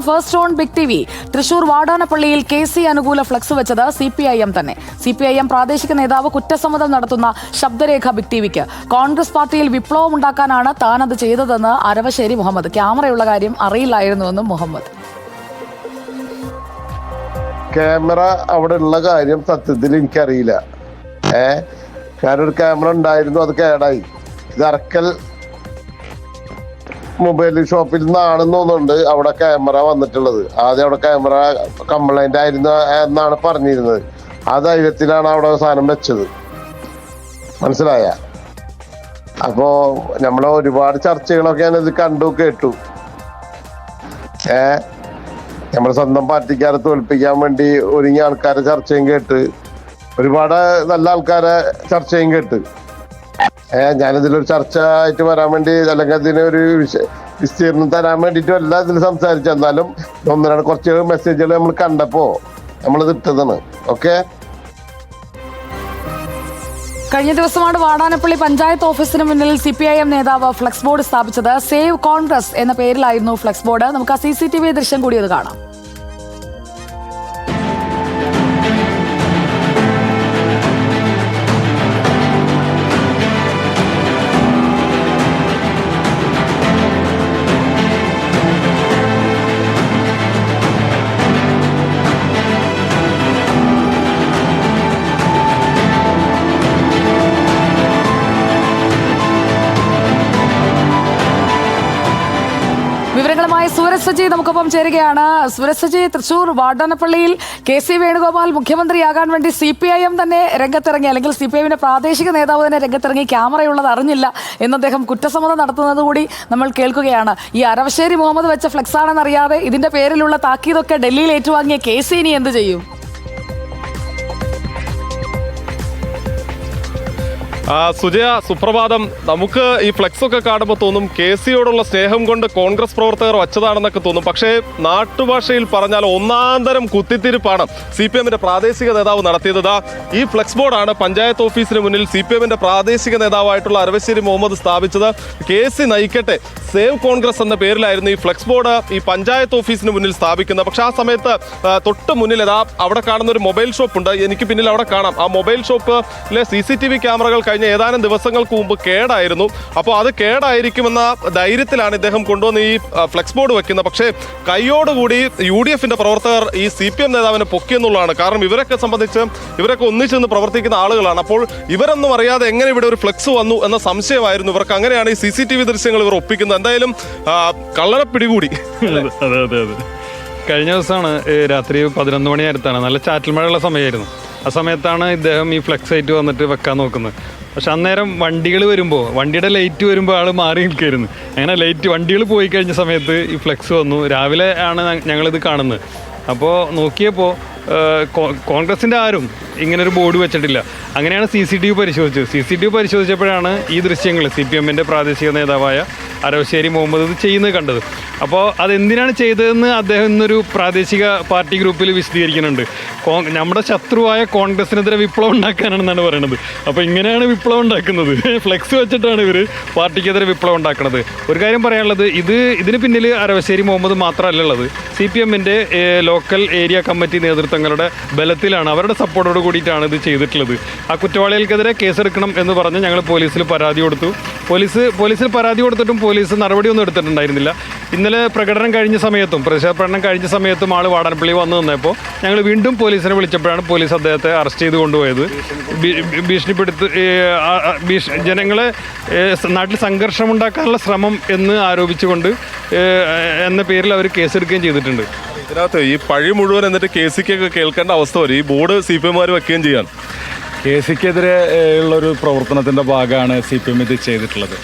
First on big T V Thrissur വാടാനപ്പള്ളിയിൽ KC അനുകൂല flex വെച്ചത് CPIM തന്നെ. CPIM പ്രാദേശിക നേതാവ് കുറ്റസമ്മതം നടത്തുന്ന ശബ്ദരേഖ ബിഗ് ടിവിക്ക്. കോൺഗ്രസ് പാർട്ടിയിൽ വിപ്ലവം ഉണ്ടാക്കാനാണ് താനത് ചെയ്തതെന്ന് അരവശ്ശേരി മുഹമ്മദ്. ക്യാമറയുള്ള കാര്യം അറിയില്ലായിരുന്നുവെന്നും മുഹമ്മദ്. ക്യാമറ അവിടെ ഉള്ള കാര്യം സത്യത്തിൽ എനിക്കറിയില്ല. കാരണം ഒരു ക്യാമറ ഉണ്ടായിരുന്നു, അത് കേടായി. ഇത് അറക്കൽ മൊബൈൽ ഷോപ്പിൽ നിന്നാണെന്ന് തോന്നുന്നുണ്ട് അവിടെ ക്യാമറ വന്നിട്ടുള്ളത്. ആദ്യം അവിടെ ക്യാമറ കംപ്ലൈന്റ് ആയിരുന്നു എന്നാണ് പറഞ്ഞിരുന്നത്. ആ ധൈര്യത്തിലാണ് അവിടെ സാധനം വെച്ചത്. മനസ്സിലായ? അപ്പോ നമ്മളെ ഒരുപാട് ചർച്ചകളൊക്കെ ഞാനിത് കണ്ടു കേട്ടു. നമ്മുടെ സ്വന്തം പാർട്ടിക്കാരെ തോൽപ്പിക്കാൻ വേണ്ടി ഒരുങ്ങിയ ആൾക്കാരെ ചർച്ചയും കേട്ട്, ഒരുപാട് നല്ല ആൾക്കാരെ ചർച്ചയും കേട്ട്. ഞാനിതിലൊരു ചർച്ച ആയിട്ട് വരാൻ വേണ്ടി, അല്ലെങ്കിൽ അതിനൊരു വിസ്തീർണം തരാൻ വേണ്ടിയിട്ടും അല്ല ഇതിൽ സംസാരിച്ചു. എന്നാലും കുറച്ച് മെസ്സേജുകൾ നമ്മൾ കണ്ടപ്പോ നമ്മളിത് ഇട്ടതാണ്. ഓക്കെ. കഴിഞ്ഞ ദിവസമാണ് വാടാനപ്പള്ളി പഞ്ചായത്ത് ഓഫീസിന് മുന്നിൽ CPIM നേതാവ് ഫ്ലെക്സ് ബോർഡ് സ്ഥാപിച്ചത്. സേവ് കോൺഗ്രസ് എന്ന പേരിലായിരുന്നു ഫ്ലെക്സ് ബോർഡ്. നമുക്ക് ആ CCTV ദൃശ്യം കൂടി അത് കാണാം. വിവരങ്ങളുമായി സൂരജ് സജി നമുക്കൊപ്പം ചേരുകയാണ്. സൂരജ് സജി, തൃശൂർ വാടാനപ്പള്ളിയിൽ KC വേണുഗോപാൽ മുഖ്യമന്ത്രിയാകാൻ വേണ്ടി CPIM തന്നെ രംഗത്തിറങ്ങി, അല്ലെങ്കിൽ CPIMന്റെ പ്രാദേശിക നേതാവ് തന്നെ രംഗത്തിറങ്ങി ക്യാമറയുള്ളത് അറിഞ്ഞില്ല എന്ന് അദ്ദേഹം കുറ്റസമ്മതം നടത്തുന്നത് കൂടി നമ്മൾ കേൾക്കുകയാണ്. ഈ അരവശ്ശേരി മുഹമ്മദ് വെച്ച ഫ്ലെക്സ് ആണെന്നറിയാതെ ഇതിന്റെ പേരിലുള്ള താക്കീതൊക്കെ ഡൽഹിയിൽ ഏറ്റുവാങ്ങിയ KC ഇനി എന്ത് ചെയ്യും? സുജയ, സുപ്രഭാതം. നമുക്ക് ഈ ഫ്ലെക്സ് ഒക്കെ കാണുമ്പോൾ തോന്നും KCയോടുള്ള സ്നേഹം കൊണ്ട് കോൺഗ്രസ് പ്രവർത്തകർ വച്ചതാണെന്നൊക്കെ തോന്നും. പക്ഷേ നാട്ടുഭാഷയിൽ പറഞ്ഞാൽ ഒന്നാന്തരം കുത്തിത്തിരിപ്പാണ് CPIMന്റെ പ്രാദേശിക നേതാവ് നടത്തിയത്. ഈ ഫ്ലെക്സ് ബോർഡാണ് പഞ്ചായത്ത് ഓഫീസിന് മുന്നിൽ CPIMന്റെ പ്രാദേശിക നേതാവായിട്ടുള്ള അരവശ്ശേരി മുഹമ്മദ് സ്ഥാപിച്ചത്. KC നയിക്കട്ടെ, സേവ് കോൺഗ്രസ് എന്ന പേരിലായിരുന്നു ഈ ഫ്ലെക്സ് ബോർഡ് ഈ പഞ്ചായത്ത് ഓഫീസിന് മുന്നിൽ സ്ഥാപിക്കുന്നത്. പക്ഷെ ആ സമയത്ത് തൊട്ട് മുന്നിൽ അവിടെ കാണുന്ന ഒരു മൊബൈൽ ഷോപ്പ് ഉണ്ട്. എനിക്ക് പിന്നിൽ അവിടെ കാണാം. ആ മൊബൈൽ ഷോപ്പിലെ CCTV ക്യാമറകൾ കഴിഞ്ഞ ഏതാനും ദിവസങ്ങൾക്ക് മുമ്പ് കേടായിരുന്നു. അപ്പോൾ അത് കേടായിരിക്കുമെന്ന ധൈര്യത്തിലാണ് ഇദ്ദേഹം കൊണ്ടുവന്ന് ഈ ഫ്ലെക്സ് ബോർഡ് വെക്കുന്നത്. പക്ഷേ കൈയോടുകൂടി UDFന്റെ പ്രവർത്തകർ ഈ CPIM നേതാവിനെ പൊക്കിയെന്നുള്ളതാണ്. കാരണം ഇവരൊക്കെ സംബന്ധിച്ച് ഇവരൊക്കെ ഒന്നിച്ചു നിന്ന് പ്രവർത്തിക്കുന്ന ആളുകളാണ്. അപ്പോൾ ഇവരൊന്നും അറിയാതെ എങ്ങനെ ഇവിടെ ഒരു ഫ്ലെക്സ് വന്നു എന്ന സംശയമായിരുന്നു ഇവർക്ക്. അങ്ങനെയാണ് ഈ CCTV ദൃശ്യങ്ങൾ ഇവർ ഒപ്പിക്കുന്നത്. എന്തായാലും കള്ളനെ പിടികൂടി. അതെ അതെ അതെ. കഴിഞ്ഞ ദിവസമാണ് രാത്രി 11 മണി നേരത്താണ്, നല്ല ചാറ്റൽ മഴയുള്ള സമയമായിരുന്നു. ആ സമയത്താണ് ഇദ്ദേഹം ഈ ഫ്ലെക്സ് ആയിട്ട് വന്നിട്ട് വെക്കാൻ നോക്കുന്നത്. പക്ഷെ അന്നേരം വണ്ടികൾ വരുമ്പോൾ, വണ്ടിയുടെ ലൈറ്റ് വരുമ്പോൾ ആൾ മാറി നിൽക്കായിരുന്നു. അങ്ങനെ വണ്ടികൾ പോയി കഴിഞ്ഞ സമയത്ത് ഈ ഫ്ലെക്സ് വന്നു. രാവിലെ ആണ് ഞങ്ങളിത് കാണുന്നത്. അപ്പോൾ നോക്കിയപ്പോൾ കോൺഗ്രസിൻ്റെ ആരും ഇങ്ങനൊരു ബോർഡ് വെച്ചിട്ടില്ല. അങ്ങനെയാണ് CCTV പരിശോധിച്ചത്. CCTV പരിശോധിച്ചപ്പോഴാണ് ഈ ദൃശ്യങ്ങൾ CPIMന്റെ പ്രാദേശിക നേതാവായ അരവശ്ശേരി മുഹമ്മദ് ഇത് ചെയ്യുന്നത് കണ്ടത്. അപ്പോൾ അതെന്തിനാണ് ചെയ്തതെന്ന് അദ്ദേഹം ഇന്നൊരു പ്രാദേശിക പാർട്ടി ഗ്രൂപ്പിൽ വിശദീകരിക്കുന്നുണ്ട്. നമ്മുടെ ശത്രുവായ കോൺഗ്രസിനെതിരെ വിപ്ലവം ഉണ്ടാക്കാനാണെന്നാണ് പറയുന്നത്. അപ്പോൾ ഇങ്ങനെയാണ് വിപ്ലവം ഉണ്ടാക്കുന്നത്. ഫ്ലെക്സ് വെച്ചിട്ടാണ് ഇവർ പാർട്ടിക്കെതിരെ വിപ്ലവം ഉണ്ടാക്കുന്നത്. ഒരു കാര്യം പറയാനുള്ളത്, ഇതിന് പിന്നിൽ അരവശ്ശേരി മുഹമ്മദ് മാത്രമല്ല ഉള്ളത്. CPIMന്റെ ലോക്കൽ ഏരിയ കമ്മിറ്റി നേതൃത്വങ്ങളുടെ ബലത്തിലാണ്, അവരുടെ സപ്പോർട്ടോട് കൂടിയിട്ടാണ് ഇത് ചെയ്തിട്ടുള്ളത്. ആ കുറ്റവാളികൾക്കെതിരെ കേസെടുക്കണം എന്ന് പറഞ്ഞ് ഞങ്ങൾ പോലീസിൽ പരാതി കൊടുത്തു. പോലീസിൽ പരാതി കൊടുത്തിട്ടും പോലീസ് നടപടിയൊന്നും എടുത്തിട്ടുണ്ടായിരുന്നില്ല. ഇന്നലെ പ്രതിഷേധ പ്രകടനം കഴിഞ്ഞ സമയത്തും ആൾ വാടാനപ്പള്ളി വന്നു നിന്നപ്പോൾ ഞങ്ങൾ വീണ്ടും പോലീസിനെ വിളിച്ചപ്പോഴാണ് പോലീസ് അദ്ദേഹത്തെ അറസ്റ്റ് ചെയ്ത് കൊണ്ടുപോയത്. ജനങ്ങളെ നാട്ടിൽ സംഘർഷമുണ്ടാക്കാനുള്ള ശ്രമം എന്ന് ആരോപിച്ചുകൊണ്ട് എന്ന പേരിൽ അവർ കേസെടുക്കുകയും ചെയ്തിട്ടുണ്ട്. ഇതിനകത്ത് ഈ പഴി മുഴുവൻ എന്നിട്ട് KCക്കൊക്കെ കേൾക്കേണ്ട അവസ്ഥ വരും. ഈ ബോർഡ് CPIമാർ വെക്കുകയും ചെയ്യാൻ. KCക്കെതിരെ ഉള്ളൊരു പ്രവർത്തനത്തിൻ്റെ ഭാഗമാണ് CPIM ഇത് ചെയ്തിട്ടുള്ളത്.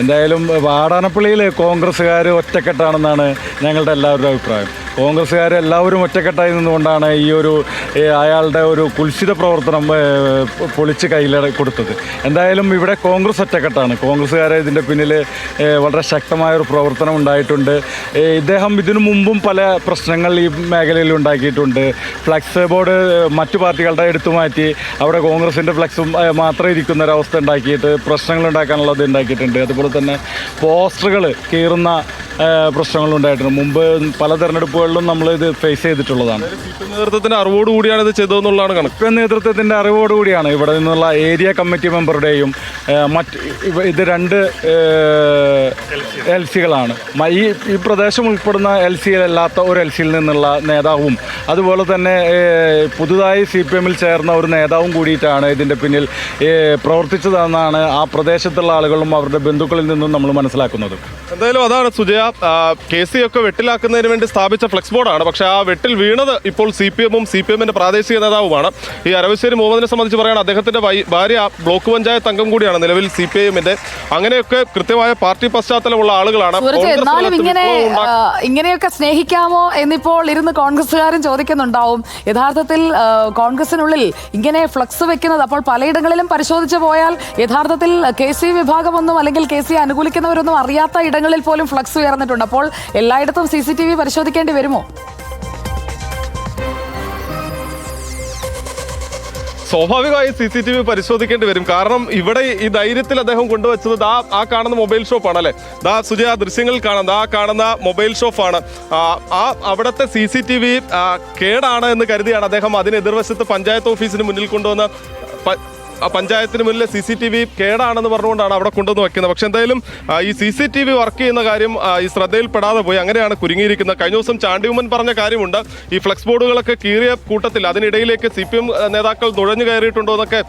എന്തായാലും വാടാനപ്പള്ളിയിൽ കോൺഗ്രസ്സുകാർ ഒറ്റക്കെട്ടാണെന്നാണ് ഞങ്ങളുടെ എല്ലാവരുടെ അഭിപ്രായം. കോൺഗ്രസ്സുകാരെല്ലാവരും ഒറ്റക്കെട്ടായി നിന്നുകൊണ്ടാണ് ഈ ഒരു അയാളുടെ ഒരു കുൽസിത പ്രവർത്തനം പൊളിച്ച് കയ്യിൽ കൊടുത്തത്. എന്തായാലും ഇവിടെ കോൺഗ്രസ് ഒറ്റക്കെട്ടാണ്. കോൺഗ്രസ്സുകാരെ ഇതിൻ്റെ പിന്നിൽ വളരെ ശക്തമായൊരു പ്രവർത്തനം ഉണ്ടായിട്ടുണ്ട്. ഇദ്ദേഹം ഇതിനു മുമ്പും പല പ്രശ്നങ്ങൾ ഈ മേഖലയിൽ ഉണ്ടാക്കിയിട്ടുണ്ട്. ഫ്ലക്സ് ബോർഡ് മറ്റു പാർട്ടികളുടെ എടുത്തു മാറ്റി അവിടെ കോൺഗ്രസിൻ്റെ ഫ്ലക്സും മാത്രം ഇരിക്കുന്ന ഒരവസ്ഥ ഉണ്ടാക്കിയിട്ട് പ്രശ്നങ്ങൾ ഉണ്ടാക്കാനുള്ളത് ഉണ്ടാക്കിയിട്ടുണ്ട്. അതുപോലെ തന്നെ പോസ്റ്ററുകൾ കീറുന്ന പ്രശ്നങ്ങളുണ്ടായിട്ടുണ്ട്. മുമ്പ് പല തെരഞ്ഞെടുപ്പുകളിലും നമ്മൾ ഇത് ഫേസ് ചെയ്തിട്ടുള്ളതാണ്. നേതൃത്വത്തിന്റെ അറിവോടുകൂടിയാണ് ഇത് ചെയ്തതെന്നുള്ളതാണ് കണക്ക്. നേതൃത്വത്തിൻ്റെ അറിവോടുകൂടിയാണ് ഇവിടെ നിന്നുള്ള ഏരിയ കമ്മിറ്റി മെമ്പറുടെയും ഇത് 2 LC-കളാണ്. ഈ പ്രദേശം ഉൾപ്പെടുന്ന LC-അല്ലാത്ത ഒരു LC-യിൽ നിന്നുള്ള നേതാവും അതുപോലെ തന്നെ പുതുതായി CPM-ൽ ചേർന്ന ഒരു നേതാവും കൂടിയിട്ടാണ് ഇതിൻ്റെ പിന്നിൽ പ്രവർത്തിച്ചതെന്നാണ് ആ പ്രദേശത്തുള്ള ആളുകളും അവരുടെ ബന്ധുക്കളിൽ നിന്നും നമ്മൾ മനസ്സിലാക്കുന്നത്. എന്തായാലും അതാണ് സുജയ, KC ഒക്കെ വെട്ടിലാക്കുന്നതിന് വേണ്ടി സ്ഥാപിച്ച ഫ്ലെക്സ് ബോർഡാണ്. പക്ഷേ ആ വെട്ടിൽ വീണത് ഇപ്പോൾ CPM-ഉം CPM-ന്റെ പ്രാദേശിക നേതാവുമാണ്. ഈ അരവശ്ശേരി മുഹമ്മദിനെ സംബന്ധിച്ച് പറയുകയാണ്, അദ്ദേഹത്തിന്റെ ഭാര്യ ബ്ലോക്ക് പഞ്ചായത്ത് അംഗം കൂടിയാണ് നിലവിൽ CPM-ന്റെ. അങ്ങനെയൊക്കെ കൃത്യമായ പാർട്ടി പശ്ചാത്തലമുള്ള ആളുകളാണ്. എന്നാലും ഇങ്ങനെയൊക്കെ സ്നേഹിക്കാമോ എന്നിപ്പോൾ ഇരുന്ന് കോൺഗ്രസ്സുകാരും ചോദിക്കുന്നുണ്ടാവും. യഥാർത്ഥത്തിൽ കോൺഗ്രസിനുള്ളിൽ ഇങ്ങനെ ഫ്ലക്സ് വെക്കുന്നത് അപ്പോൾ പലയിടങ്ങളിലും പരിശോധിച്ചു പോയാൽ യഥാർത്ഥത്തിൽ KC വിഭാഗമൊന്നും അല്ലെങ്കിൽ KC അനുകൂലിക്കുന്നവരൊന്നും അറിയാത്ത ഇടങ്ങളിൽ പോലും ഫ്ലക്സ് ഉയർന്നിട്ടുണ്ട്. അപ്പോൾ എല്ലായിടത്തും CCTV പരിശോധിക്കേണ്ടി വരുമോ? സ്വാഭാവികമായി CCTV പരിശോധിക്കേണ്ടി വരും. കാരണം ഇവിടെ ഈ ധൈര്യത്തിൽ അദ്ദേഹം കൊണ്ടുവച്ചത് ആ കാണുന്ന മൊബൈൽ ഷോപ്പാണ് അല്ലേ? സുജയ ദൃശ്യങ്ങളിൽ കാണാം, കാണുന്ന മൊബൈൽ ഷോപ്പാണ്. അവിടുത്തെ CCTV കേടാണ് എന്ന് കരുതിയാണ് അദ്ദേഹം അതിന് എതിർവശത്ത് പഞ്ചായത്ത് ഓഫീസിന് മുന്നിൽ കൊണ്ടുവന്ന് പഞ്ചായത്തിന് മുന്നിലെ CCTV കേടാണെന്ന് പറഞ്ഞുകൊണ്ടാണ് അവിടെ കൊണ്ടുവന്ന് വെക്കുന്നത്. പക്ഷെ എന്തായാലും ഈ CCTV വർക്ക് ചെയ്യുന്ന കാര്യം ഈ ശ്രദ്ധയിൽപ്പെടാതെ പോയി. അങ്ങനെയാണ് കുരുങ്ങിയിരിക്കുന്നത്. കഴിഞ്ഞ ദിവസം ചാണ്ടിയുമ്മൻ പറഞ്ഞ കാര്യമുണ്ട്, ഈ ഫ്ലെക്സ് ബോർഡുകളൊക്കെ കീറിയ കൂട്ടത്തിൽ അതിനിടയിലേക്ക് CPM നേതാക്കൾ നുഴഞ്ഞു കയറിയിട്ടുണ്ടോ എന്നൊക്കെ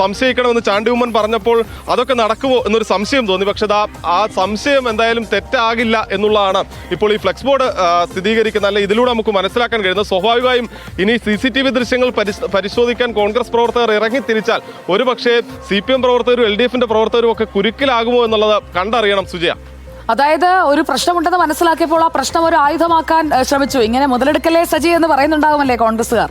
സംശയിക്കണമെന്ന് ചാണ്ടിയുമ്മൻ പറഞ്ഞപ്പോൾ അതൊക്കെ നടക്കുമോ എന്നൊരു സംശയം തോന്നി. പക്ഷെ ആ സംശയം എന്തായാലും തെറ്റാകില്ല എന്നുള്ളതാണ് ഇപ്പോൾ ഈ ഫ്ലെക്സ് ബോർഡ് സ്ഥിരീകരിക്കുന്ന, അല്ലെ ഇതിലൂടെ നമുക്ക് മനസ്സിലാക്കാൻ കഴിയുന്നത്. സ്വാഭാവികമായും ഇനി CCTV ദൃശ്യങ്ങൾ പരിശോധിക്കാൻ കോൺഗ്രസ് പ്രവർത്തകർ ഇറങ്ങി തിരിച്ചാൽ ഒരു പക്ഷേ CPM പ്രവർത്തകരും LDF-ന്റെ പ്രവർത്തകരും ഒക്കെ കുരുക്കിലാകുമോ എന്നുള്ളത് കണ്ടറിയണം സുജയ. അതായത് ഒരു പ്രശ്നമുണ്ടെന്ന് മനസ്സിലാക്കിയപ്പോൾ ആ പ്രശ്നം ഒരു ആയുധമാക്കാൻ ശ്രമിച്ചു. ഇങ്ങനെ മുതലെടുക്കലേ സജി എന്ന് പറയുന്നുണ്ടാകുമല്ലേ കോൺഗ്രസ്സുകാർ?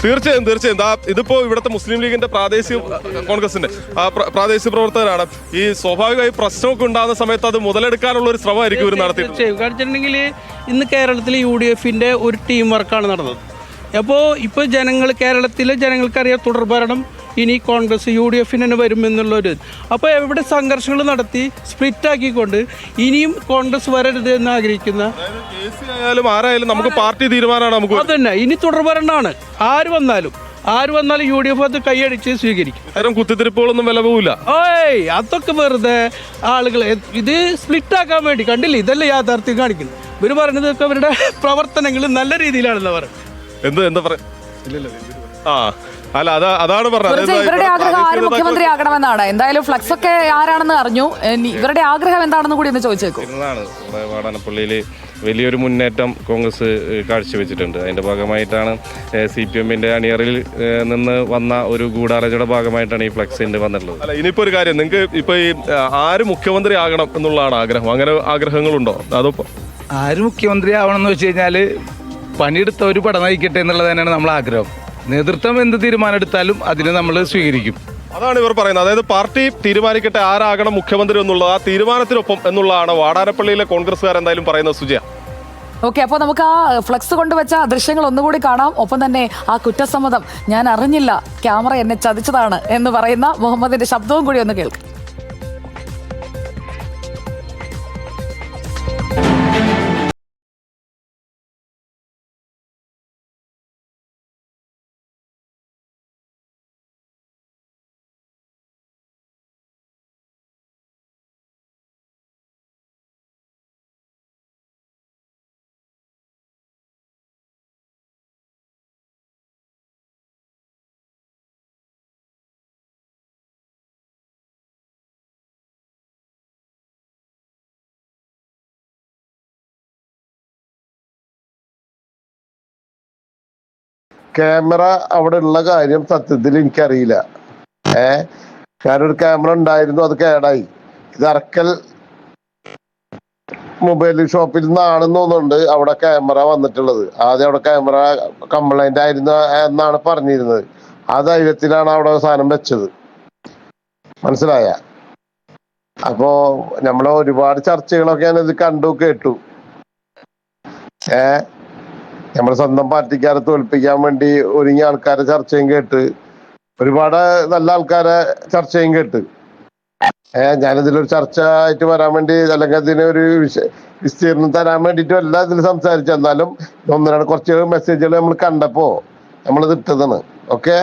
തീർച്ചയായും ഇതിപ്പോ ഇവിടുത്തെ മുസ്ലിം ലീഗിന്റെ കോൺഗ്രസിന്റെ പ്രാദേശിക പ്രവർത്തകരാണ്. ഈ സ്വാഭാവികമായി പ്രശ്നമൊക്കെ ഉണ്ടാകുന്ന സമയത്ത് അത് മുതലെടുക്കാനുള്ള ഒരു ശ്രമമായിരിക്കും ഇവർ നടത്തിയത്. കാണിച്ചിട്ടുണ്ടെങ്കിൽ ഇന്ന് കേരളത്തിലെ UDF-ന്റെ ഒരു ടീം വർക്കാണ് നടന്നത്. ഇപ്പോൾ കേരളത്തിലെ ജനങ്ങൾക്കറിയാം തുടർഭരണം ഇനി കോൺഗ്രസ് UDF-ന് തന്നെ വരുമെന്നുള്ളൊരു. അപ്പോൾ എവിടെ സംഘർഷങ്ങൾ നടത്തി സ്പ്ലിറ്റ് ആക്കിക്കൊണ്ട് ഇനിയും കോൺഗ്രസ് വരരുത് എന്ന് ആഗ്രഹിക്കുന്ന ആരായാലും നമുക്ക് പാർട്ടി തീരുമാനമാണ്. നമുക്ക് അതന്നെ ഇനി തുടർഭരണമാണ്. ആര് വന്നാലും UDF അത് കൈയടിച്ച് സ്വീകരിക്കും. കുത്തിത്തിരിപ്പുകളൊന്നും വില പോവില്ല. അതൊക്കെ വെറുതെ ആളുകൾ ഇത് സ്പ്ലിറ്റ് ആക്കാൻ വേണ്ടി കണ്ടില്ലേ, ഇതല്ലേ യാഥാർത്ഥ്യം കാണിക്കുന്നത്. ഇവർ പറയുന്നതൊക്കെ അവരുടെ പ്രവർത്തനങ്ങൾ നല്ല രീതിയിലാണെന്ന് പറയും. എന്താ പറയാ? അല്ല അതാണ് പറഞ്ഞത്. ഇവരുടെ ആഗ്രഹം ആര് മുഖ്യമന്ത്രി ആകണമെന്നാണ്. എന്തായാലും ഫ്ലക്സ് ഒക്കെ ആരാണെന്ന് അറിഞ്ഞു. ഇവരുടെ ആഗ്രഹം എന്താണെന്ന് കൂടി ഒന്ന് ചോദിച്ചേക്കും. വാടാനപ്പള്ളിയിൽ വലിയൊരു മുന്നേറ്റം കോൺഗ്രസ് കാഴ്ചവെച്ചിട്ടുണ്ട്. അതിന്റെ ഭാഗമായിട്ടാണ് CPM-ന്റെ അണിയറിൽ നിന്ന് വന്ന ഒരു ഗൂഢാലോചനയുടെ ഭാഗമായിട്ടാണ് ഈ ഫ്ലക്സിന്റെ വന്നിട്ടുള്ളത്. അല്ല ഇനിയിപ്പോ ഒരു കാര്യം, നിങ്ങൾക്ക് ഇപ്പൊ ഈ ആര് മുഖ്യമന്ത്രി ആകണം എന്നുള്ളതാണ് ആഗ്രഹം. അങ്ങനെ ആഗ്രഹങ്ങളുണ്ടോ? അതോ ആര് മുഖ്യമന്ത്രി ആവണം എന്ന് വെച്ച് കഴിഞ്ഞാൽ പണിയെടുത്ത ഒരു പടം നയിക്കട്ടെ എന്നുള്ളത് തന്നെയാണ് നമ്മളെ ആഗ്രഹം. നേതൃത്വം എന്ത് തീരുമാനം എടുത്താലും അതിനെ നമ്മൾ സ്വീകരിക്കും. അതാണ് ഇവർ പറയുന്നത്. അതായത് പാർട്ടി തീരുമാനിക്കട്ടെ ആരാകണം മുഖ്യമന്ത്രി എന്നുള്ളത്, ആ തീരുമാനത്തിനൊപ്പം എന്നുള്ളതാണ് വാടാനപ്പള്ളിയിലെ കോൺഗ്രസ്സുകാർ എന്തായാലും പറയുന്നത് സുജയ. ഓക്കെ, അപ്പോൾ നമുക്ക് ആ ഫ്ലക്സ് കൊണ്ടുവച്ച ദൃശ്യങ്ങൾ ഒന്നുകൂടി കാണാം. ഒപ്പം തന്നെ ആ കുറ്റസമ്മതം, ഞാൻ അറിഞ്ഞില്ല, ക്യാമറ എന്നെ ചതിച്ചതാണ് എന്ന് പറയുന്ന മുഹമ്മദിന്റെ ശബ്ദവും കൂടി ഒന്ന് കേൾക്കാം. ക്യാമറ അവിടെ ഉള്ള കാര്യം സത്യത്തിൽ എനിക്കറിയില്ല. ഞാനൊരു ക്യാമറ ഉണ്ടായിരുന്നു, അത് കേടായി. ഇത് അറക്കൽ മൊബൈൽ ഷോപ്പിൽ നിന്നാണെന്ന് തോന്നുന്നുണ്ട് അവിടെ ക്യാമറ വന്നിട്ടുള്ളത്. ആദ്യം അവിടെ ക്യാമറ കംപ്ലൈന്റ് ആയിരുന്നു എന്നാണ് പറഞ്ഞിരുന്നത്. ആ ധൈര്യത്തിലാണ് അവിടെ സാധനം വെച്ചത്. മനസ്സിലായ? അപ്പോ നമ്മളെ ഒരുപാട് ചർച്ചകളൊക്കെ ഞാനിത് കണ്ടു കേട്ടു. നമ്മുടെ സ്വന്തം പാർട്ടിക്കാരെ തോൽപ്പിക്കാൻ വേണ്ടി ഒരുങ്ങിയ ആൾക്കാരെ ചർച്ചയും കേട്ട്, ഒരുപാട് നല്ല ആൾക്കാരെ ചർച്ചയും കേട്ട്. ഞാനിതിലൊരു ചർച്ച ആയിട്ട് വരാൻ വേണ്ടി, അല്ലെങ്കിൽ അതിനൊരു വിസ്തീർണം തരാൻ വേണ്ടിയിട്ടും അല്ല ഇതിൽ സംസാരിച്ചു. എന്നാലും കുറച്ച് മെസ്സേജുകൾ നമ്മൾ കണ്ടപ്പോ നമ്മളിത് ഇട്ടതാണ്. ഓക്കെ.